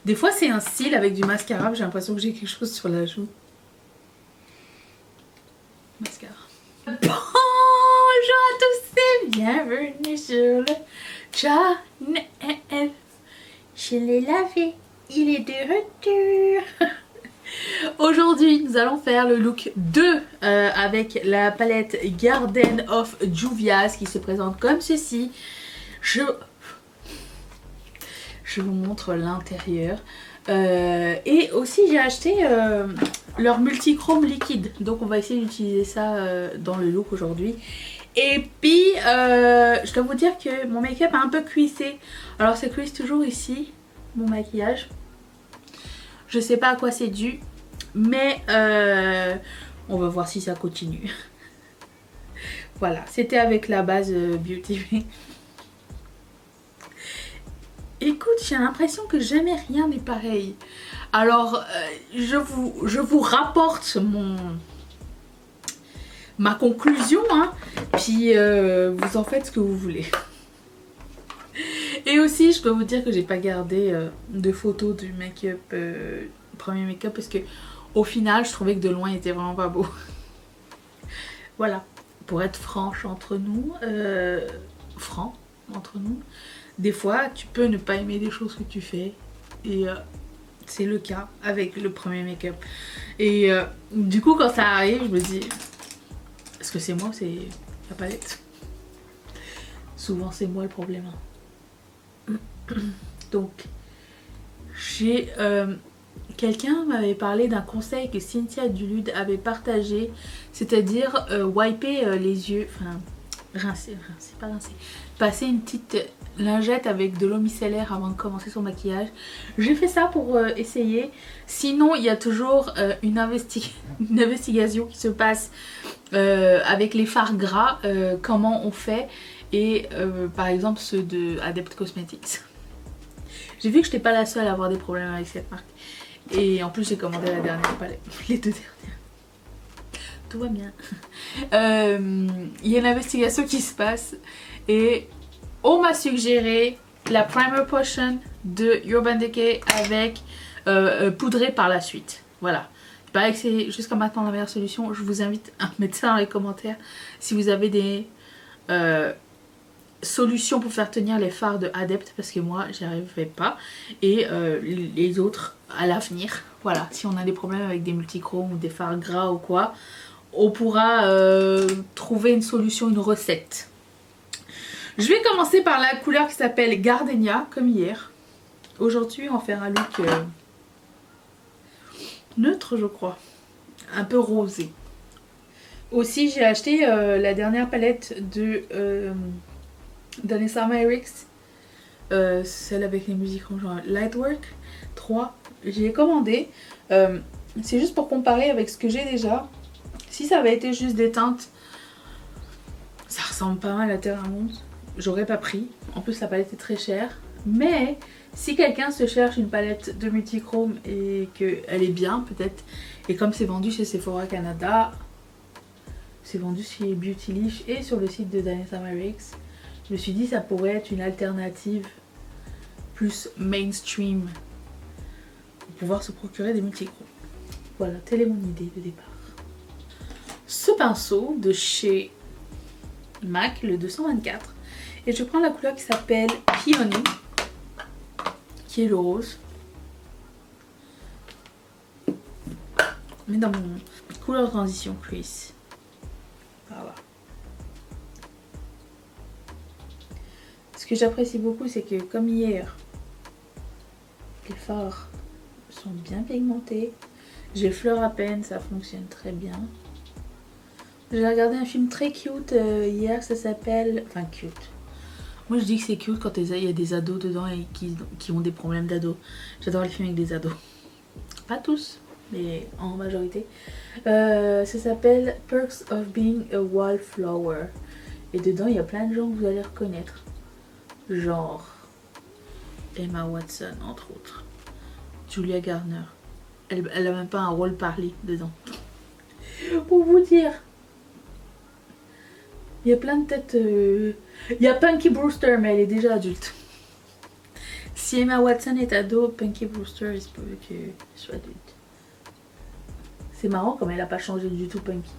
Des fois c'est un style avec du mascara, j'ai l'impression que j'ai quelque chose sur la joue. Mascara. Bonjour à tous et bienvenue sur le channel. Je l'ai lavé, il est de retour. Aujourd'hui nous allons faire le look 2 avec la palette Garden of Juvia's qui se présente comme ceci. Je vous montre l'intérieur. Et aussi j'ai acheté leur multichrome liquide. Donc on va essayer d'utiliser ça dans le look aujourd'hui. Et puis je dois vous dire que mon make-up a un peu cuissé. Alors ça cuisse toujours ici, mon maquillage. Je sais pas à quoi c'est dû. Mais on va voir si ça continue. Voilà, c'était avec la base Beauty. Écoute, j'ai l'impression que jamais rien n'est pareil. Alors, je vous rapporte ma conclusion, hein, puis vous en faites ce que vous voulez. Et aussi, je dois vous dire que j'ai pas gardé de photos du make-up, premier make-up, parce que au final, je trouvais que de loin, il était vraiment pas beau. Voilà, pour être franche entre nous, des fois, tu peux ne pas aimer des choses que tu fais. Et c'est le cas avec le premier make-up. Et du coup, quand ça arrive, je me dis... Est-ce que c'est moi ou c'est la palette? Souvent, c'est moi le problème. Donc, j'ai... quelqu'un m'avait parlé d'un conseil que Cynthia Dulude avait partagé. C'est-à-dire wiper les yeux... Enfin, rincer, pas rincer. Passer une petite... lingette avec de l'eau micellaire avant de commencer son maquillage. J'ai fait ça pour essayer. Sinon il y a toujours une investigation qui se passe avec les fards gras, comment on fait. Et par exemple ceux de Adept Cosmetics. J'ai vu que je n'étais pas la seule à avoir des problèmes avec cette marque. Et en plus j'ai commandé la dernière palette, les deux dernières. Tout va bien. Il y a une investigation qui se passe et on m'a suggéré la Primer Potion de Urban Decay avec poudré par la suite. Voilà. Il paraît que c'est jusqu'à maintenant la meilleure solution. Je vous invite à mettre ça dans les commentaires si vous avez des solutions pour faire tenir les fards de Adept, parce que moi j'y arriverai pas. Et les autres à l'avenir. Voilà. Si on a des problèmes avec des multichromes ou des fards gras ou quoi, on pourra trouver une solution, une recette. Je vais commencer par la couleur qui s'appelle Gardenia, comme hier. Aujourd'hui, on va faire un look neutre, je crois. Un peu rosé. Aussi, j'ai acheté la dernière palette de d'Anessa Myricks. Celle avec les musiques genre Lightwork 3. J'ai commandé. C'est juste pour comparer avec ce que j'ai déjà. Si ça avait été juste des teintes, ça ressemble pas mal à Terre Rose. J'aurais pas pris, en plus la palette est très chère. Mais si quelqu'un se cherche une palette de multichrome et qu'elle est bien peut-être, et comme c'est vendu chez Sephora Canada, c'est vendu chez Beautylish et sur le site de Danessa Myricks, je me suis dit ça pourrait être une alternative plus mainstream pour pouvoir se procurer des multichromes. Voilà, telle est mon idée de départ. Ce pinceau de chez MAC, le 224. Et je prends la couleur qui s'appelle Peony, qui est le rose. Mais dans mon couleur transition crease. Voilà. Ce que j'apprécie beaucoup, c'est que comme hier, les fards sont bien pigmentés. J'effleure à peine, ça fonctionne très bien. J'ai regardé un film très cute hier, ça s'appelle... Enfin cute. Moi je dis que c'est cute quand il y a des ados dedans et qui ont des problèmes d'ados. J'adore les films avec des ados. Pas tous, mais en majorité. Ça s'appelle Perks of Being a Wallflower. Et dedans il y a plein de gens que vous allez reconnaître. Genre Emma Watson entre autres. Julia Garner. Elle a même pas un rôle parlé dedans. Pour vous dire. Il y a plein de têtes... Il y a Punky Brewster, mais elle est déjà adulte. Si Emma Watson est ado, Punky Brewster, il se peut que soit adulte. C'est marrant comme elle a pas changé du tout, Punky.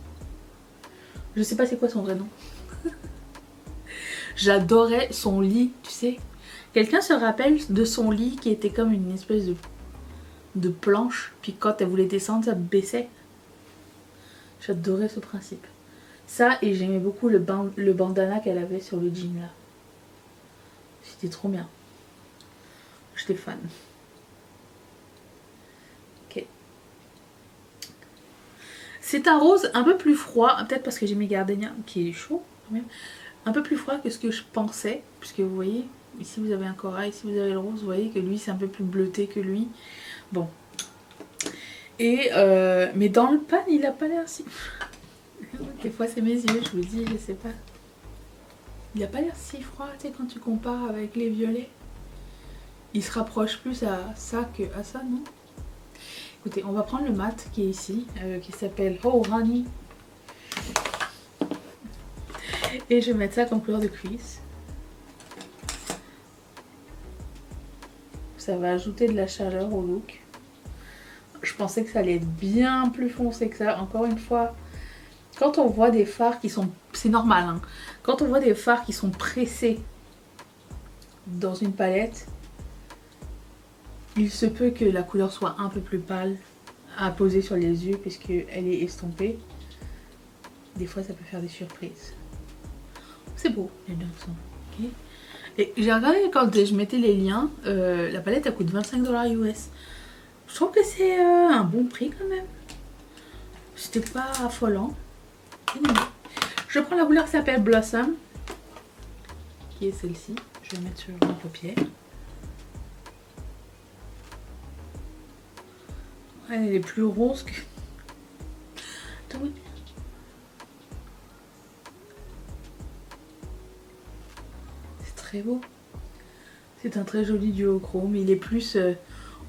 Je sais pas c'est quoi son vrai nom. J'adorais son lit, tu sais. Quelqu'un se rappelle de son lit qui était comme une espèce de planche, puis quand elle voulait descendre, ça baissait. J'adorais ce principe. Ça, et j'aimais beaucoup le bandana qu'elle avait sur le jean là. C'était trop bien. J'étais fan. Ok. C'est un rose un peu plus froid, peut-être parce que j'ai mis Gardenia, qui est chaud quand même. Un peu plus froid que ce que je pensais, puisque vous voyez, ici vous avez un corail, ici vous avez le rose, vous voyez que lui c'est un peu plus bleuté que lui. Bon. Et mais dans le pan, il a pas l'air si... Des fois c'est mes yeux, je vous dis, je sais pas. Il a pas l'air si froid, tu sais, quand tu compares avec les violets. Il se rapproche plus à ça que à ça, non? Écoutez, on va prendre le mat qui est ici, qui s'appelle Oh Honey. Et je vais mettre ça comme couleur de cuisse. Ça va ajouter de la chaleur au look. Je pensais que ça allait être bien plus foncé que ça. Encore une fois, quand on voit des fards qui sont... C'est normal, hein. Quand on voit des fards qui sont pressés dans une palette, il se peut que la couleur soit un peu plus pâle à poser sur les yeux puisqu'elle est estompée. Des fois, ça peut faire des surprises. C'est beau, les deux sont. Okay. Et j'ai regardé quand je mettais les liens, la palette elle coûte 25$ US. Je trouve que c'est un bon prix quand même. C'était pas affolant. Je prends la couleur qui s'appelle Blossom, qui est celle-ci. Je vais mettre sur ma paupière. Elle est plus rose que... C'est très beau. C'est un très joli duochrome. Il est plus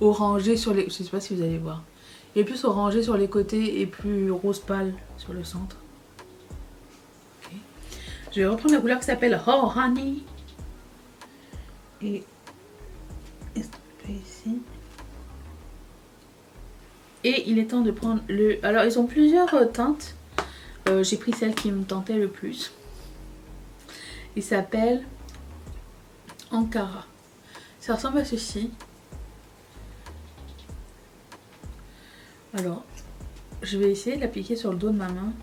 orangé sur les... Je sais pas si vous allez voir. Il est plus orangé sur les côtés et plus rose pâle sur le centre. Okay. Je vais reprendre la couleur qui s'appelle Oh Honey. Et ici. Et il est temps de prendre le... Alors, ils ont plusieurs teintes. J'ai pris celle qui me tentait le plus. Il s'appelle Ankara. Ça ressemble à ceci. Alors, je vais essayer de l'appliquer sur le dos de ma main.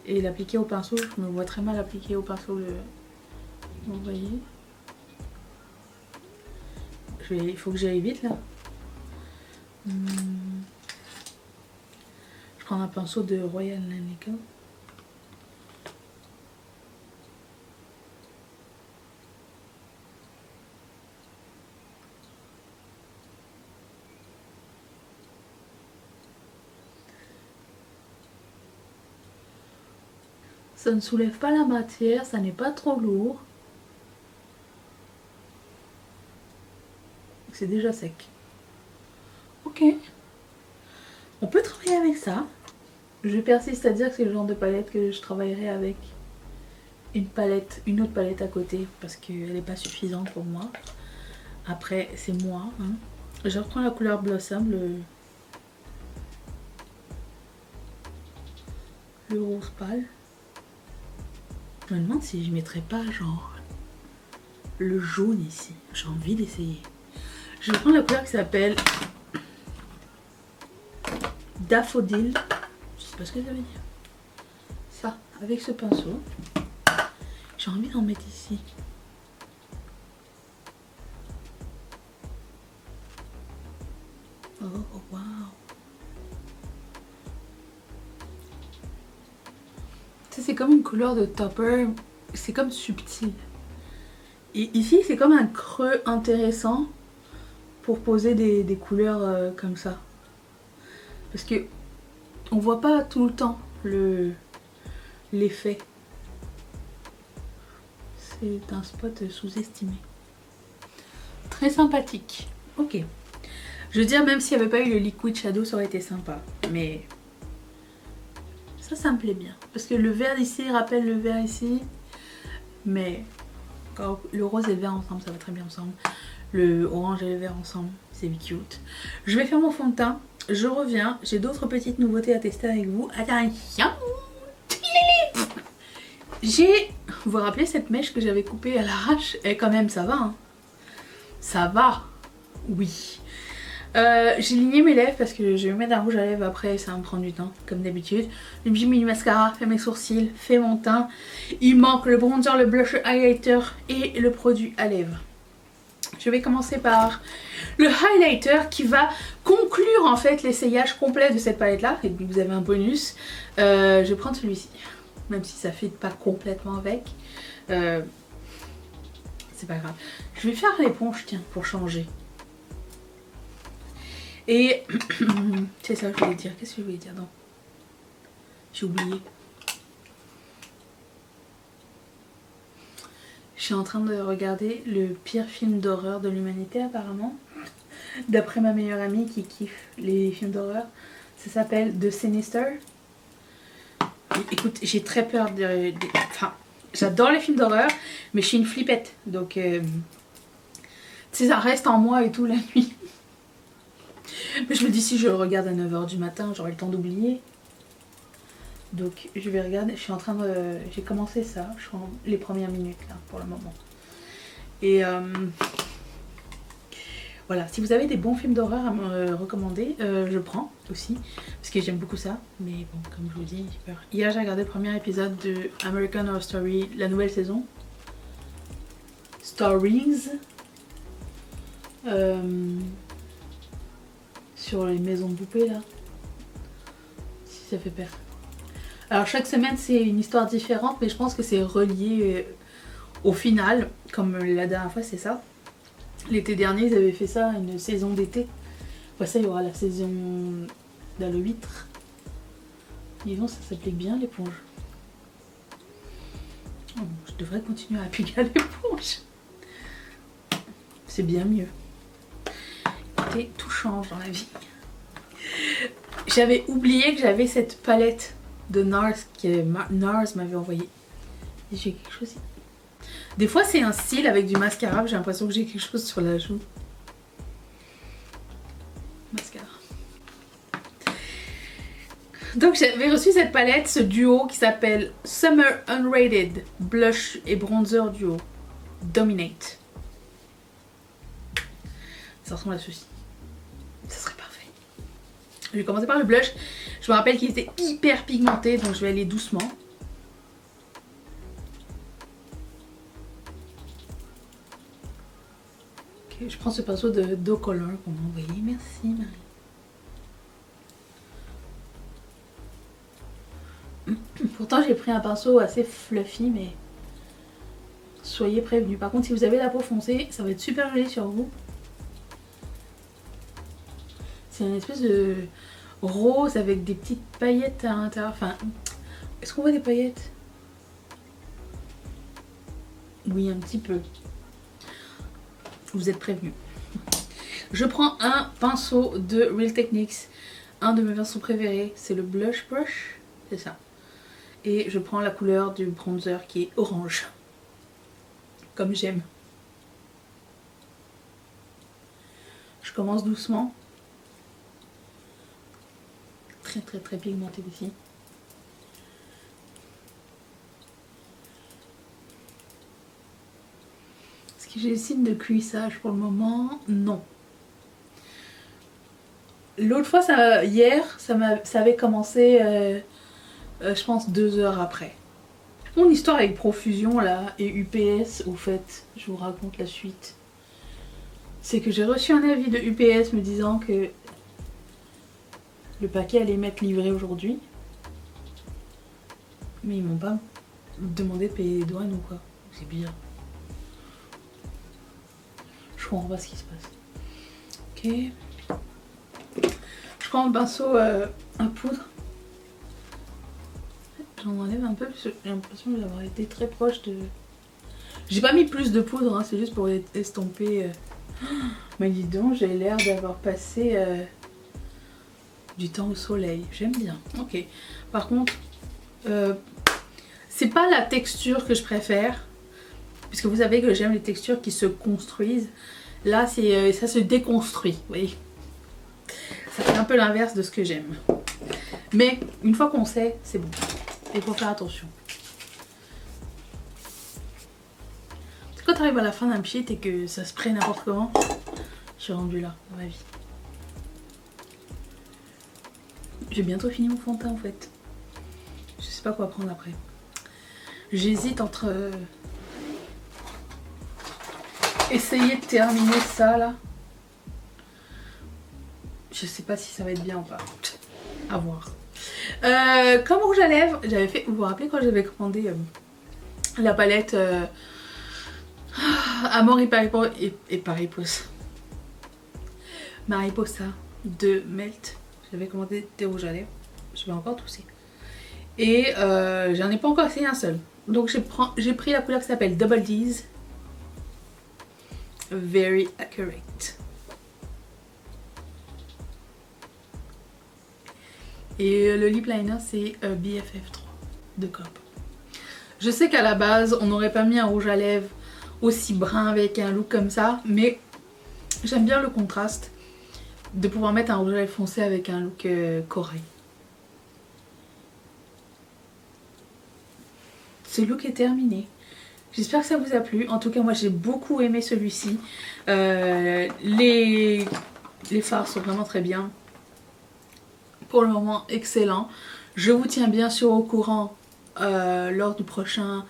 Et l'appliquer au pinceau. Je me vois très mal appliquer au pinceau le... Vous voyez. Il faut que j'aille vite là. Je prends un pinceau de Royal Lanico. Ça ne soulève pas la matière, ça n'est pas trop lourd. C'est déjà sec. Ok. On peut travailler avec ça. Je persiste à dire que c'est le genre de palette que je travaillerai avec une autre palette à côté parce qu'elle n'est pas suffisante pour moi. Après, c'est moi. Hein. Je reprends la couleur Blossom, le rose pâle. Je me demande si je mettrais pas genre le jaune ici. J'ai envie d'essayer. Je prends la couleur qui s'appelle Daffodil. Je sais pas ce que ça veut dire. Ça, avec ce pinceau. J'ai envie d'en mettre ici. Oh, waouh. C'est comme une couleur de topper. C'est comme subtil. Et ici, c'est comme un creux intéressant pour poser des couleurs comme ça. Parce que on voit pas tout le temps l'effet. C'est un spot sous-estimé. Très sympathique. Ok. Je veux dire, même s'il n'y avait pas eu le liquid shadow, ça aurait été sympa. Mais ça me plaît bien. Parce que le vert ici rappelle le vert ici. Mais quand le rose et le vert ensemble, ça va très bien ensemble. le orange et le vert ensemble. C'est cute. Je vais faire mon fond de teint. Je reviens. J'ai d'autres petites nouveautés à tester avec vous. Attention. Vous vous rappelez cette mèche que j'avais coupée à l'arrache? Et quand même, ça va. Hein. Ça va. Oui. J'ai ligné mes lèvres parce que je vais mettre un rouge à lèvres après, ça va me prendre du temps, comme d'habitude. J'ai mis du mascara, fait mes sourcils, fait mon teint. Il manque le bronzer, le blush, le highlighter et le produit à lèvres. Je vais commencer par le highlighter qui va conclure en fait l'essayage complet de cette palette là. Et vous avez un bonus. Je vais prendre celui-ci, même si ça ne fit pas complètement avec. C'est pas grave. Je vais faire l'éponge, tiens, pour changer. Et c'est ça que je voulais dire. Qu'est-ce que je voulais dire? Non, j'ai oublié. Je suis en train de regarder le pire film d'horreur de l'humanité apparemment. D'après ma meilleure amie qui kiffe les films d'horreur. Ça s'appelle The Sinister. Écoute, j'ai très peur Enfin, j'adore les films d'horreur, mais je suis une flippette. Donc, tu sais, ça reste en moi et tout la nuit. Mais je me dis si je le regarde à 9 h du matin, j'aurai le temps d'oublier. Donc je vais regarder, je suis en train de... J'ai commencé ça, je suis en les premières minutes là pour le moment. Et voilà, si vous avez des bons films d'horreur à me recommander, je prends aussi. Parce que j'aime beaucoup ça. Mais bon, comme je vous dis, j'ai peur. Hier j'ai regardé le premier épisode de American Horror Story, la nouvelle saison. Stories. Sur les maisons de poupées là. Si ça fait peur. Alors chaque semaine c'est une histoire différente, mais je pense que c'est relié au final, comme la dernière fois c'est ça. L'été dernier ils avaient fait ça, une saison d'été. Après ça il y aura la saison d'Halloween. Disons ça s'applique bien l'éponge. Oh, je devrais continuer à appliquer à l'éponge. C'est bien mieux. Écoutez, tout change dans la vie. J'avais oublié que j'avais cette palette de NARS que NARS m'avait envoyé. J'ai quelque chose ici. Des fois c'est un cil avec du mascara, j'ai l'impression que j'ai quelque chose sur la joue. Mascara. Donc j'avais reçu cette palette, ce duo qui s'appelle Summer Unrated Blush et Bronzer Duo Dominate. Ça ressemble à ceci. Ça serait parfait. Je vais commencer par le blush. Je me rappelle qu'il était hyper pigmenté, donc je vais aller doucement. Ok, je prends ce pinceau de Do Color qu'on m'a envoyé. Merci Marie. Pourtant j'ai pris un pinceau assez fluffy, mais soyez prévenus. Par contre si vous avez la peau foncée, ça va être super joli sur vous. C'est une espèce de rose avec des petites paillettes à l'intérieur. Enfin, est-ce qu'on voit des paillettes? Oui, un petit peu. Vous êtes prévenus. Je prends un pinceau de Real Techniques. Un de mes pinceaux préférés, c'est le Blush Brush. C'est ça. Et je prends la couleur du bronzer qui est orange. Comme j'aime. Je commence doucement. Très pigmenté aussi. Est-ce que j'ai le signe de cuissage pour le moment? Non. L'autre fois, hier, ça avait commencé, je pense, 2 heures après. Mon histoire avec Profusion là et UPS, au fait, je vous raconte la suite. C'est que j'ai reçu un avis de UPS me disant que le paquet allait m'être livré aujourd'hui. Mais ils m'ont pas demandé de payer les douanes ou quoi. C'est bizarre. Je comprends pas ce qui se passe. Ok. Je prends un pinceau à poudre. J'en enlève un peu parce que j'ai l'impression d'avoir été très proche de... J'ai pas mis plus de poudre, hein, c'est juste pour estomper. Mais dis donc, j'ai l'air d'avoir passé... du temps au soleil, j'aime bien. Ok. Par contre, c'est pas la texture que je préfère, puisque vous savez que j'aime les textures qui se construisent. Là, ça se déconstruit, vous voyez. Ça fait un peu l'inverse de ce que j'aime. Mais une fois qu'on sait, c'est bon. Il faut faire attention. Quand tu arrives à la fin d'un pchit et que ça se prend n'importe comment, je suis rendue là dans ma vie. J'ai bientôt fini mon fond de teint en fait. Je sais pas quoi prendre après. J'hésite entre essayer de terminer ça là. Je sais pas si ça va être bien ou pas. À voir. Comme rouge à lèvres, j'avais fait. Vous vous rappelez quand j'avais commandé la palette Amor et Mariposa. Mariposa de Melt. J'avais commandé des rouges à lèvres. Je vais encore tousser. Et j'en ai pas encore essayé un seul. Donc j'ai pris la couleur qui s'appelle Double D's. Very accurate. Et le lip liner c'est BFF3 de Cop. Je sais qu'à la base on n'aurait pas mis un rouge à lèvres aussi brun avec un look comme ça, mais j'aime bien le contraste de pouvoir mettre un rouge à lèvres foncé avec un look corail. Ce look est terminé. J'espère que ça vous a plu. En tout cas moi j'ai beaucoup aimé celui-ci. Les fards sont vraiment très bien. Pour le moment excellent. Je vous tiens bien sûr au courant lors du prochain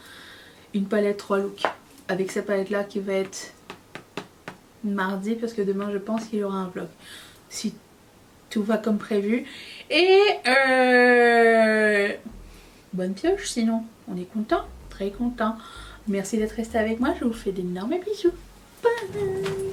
une palette 3 looks. Avec cette palette là qui va être mardi parce que demain je pense qu'il y aura un vlog. Si tout va comme prévu. Et bonne pioche sinon. On est content, très content. Merci d'être resté avec moi. Je vous fais d'énormes bisous. Bye.